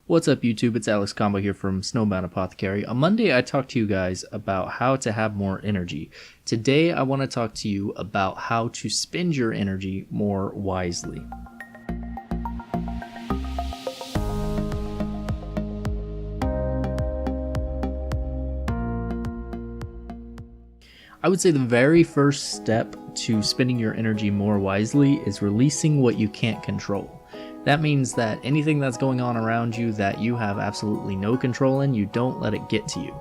What's up YouTube, it's Alex Combow here from Snowbound Apothecary. On Monday I talked to you guys about how to have more energy. Today I want to talk to you about how to spend your energy more wisely. I would say the very first step to spending your energy more wisely is releasing what you can't control. That means that anything that's going on around you that you have absolutely no control in, you don't let it get to you.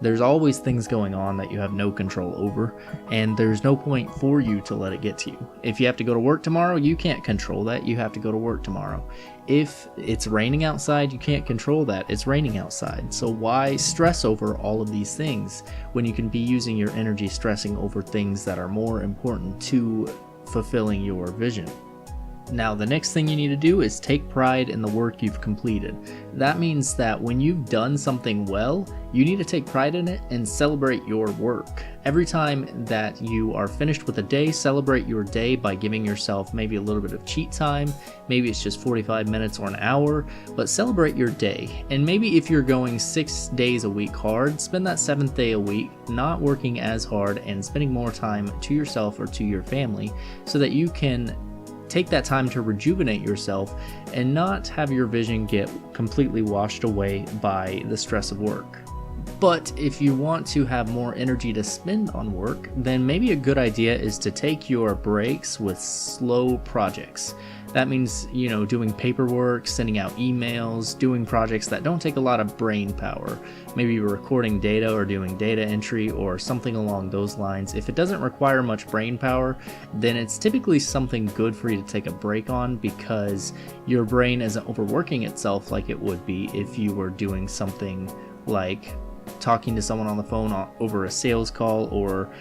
There's always things going on that you have no control over, and there's no point for you to let it get to you. If you have to go to work tomorrow, you can't control that. You have to go to work tomorrow. If it's raining outside, you can't control that. It's raining outside. So why stress over all of these things when you can be using your energy stressing over things that are more important to fulfilling your vision? Now, the next thing you need to do is take pride in the work you've completed. That means that when you've done something well, you need to take pride in it and celebrate your work. Every time that you are finished with a day, celebrate your day by giving yourself maybe a little bit of cheat time. Maybe it's just 45 minutes or an hour, but celebrate your day. And maybe if you're going 6 days a week hard, spend that 7th day a week not working as hard and spending more time to yourself or to your family so that you can take that time to rejuvenate yourself and not have your vision get completely washed away by the stress of work. But if you want to have more energy to spend on work, then maybe a good idea is to take your breaks with slow projects. That means, doing paperwork, sending out emails, doing projects that don't take a lot of brain power. Maybe you're recording data or doing data entry or something along those lines. If it doesn't require much brain power, then it's typically something good for you to take a break on because your brain isn't overworking itself like it would be if you were doing something like talking to someone on the phone over a sales call or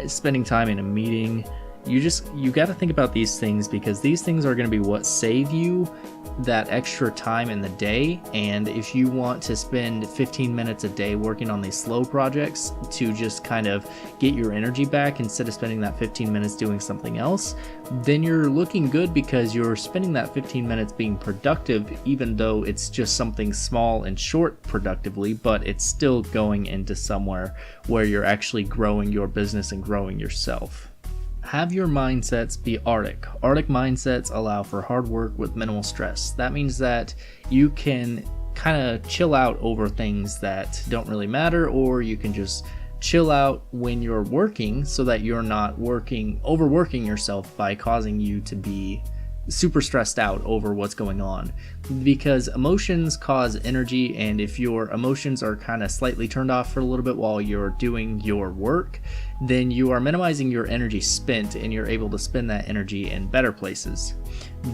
spending time in a meeting. You got to think about these things because these things are going to be what save you that extra time in the day. And if you want to spend 15 minutes a day working on these slow projects to just kind of get your energy back instead of spending that 15 minutes doing something else, then you're looking good because you're spending that 15 minutes being productive, even though it's just something small and short productively, but it's still going into somewhere where you're actually growing your business and growing yourself. Have your mindsets be Arctic. Arctic mindsets allow for hard work with minimal stress. That means that you can kind of chill out over things that don't really matter, or you can just chill out when you're working so that you're not overworking yourself by causing you to be super stressed out over what's going on, because emotions cause energy, and if your emotions are kind of slightly turned off for a little bit while you're doing your work, then you are minimizing your energy spent and you're able to spend that energy in better places.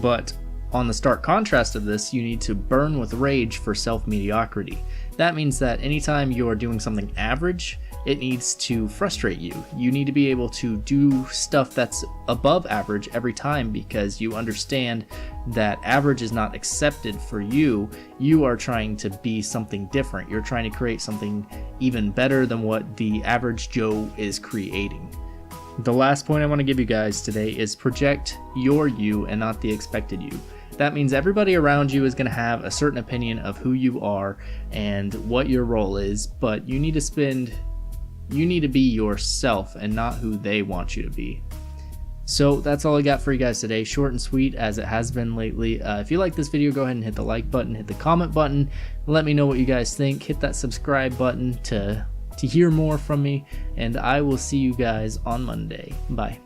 But on the stark contrast of this, you need to burn with rage for self-mediocrity. That means that anytime you're doing something average, it needs to frustrate you. You need to be able to do stuff that's above average every time because you understand that average is not accepted for you. You are trying to be something different. You're trying to create something even better than what the average Joe is creating. The last point I want to give you guys today is project your you and not the expected you. That means everybody around you is going to have a certain opinion of who you are and what your role is, but you need to be yourself and not who they want you to be. So that's all I got for you guys today. Short and sweet as it has been lately. If you like this video, go ahead and hit the like button, hit the comment button. Let me know what you guys think. Hit that subscribe button to hear more from me, and I will see you guys on Monday. Bye.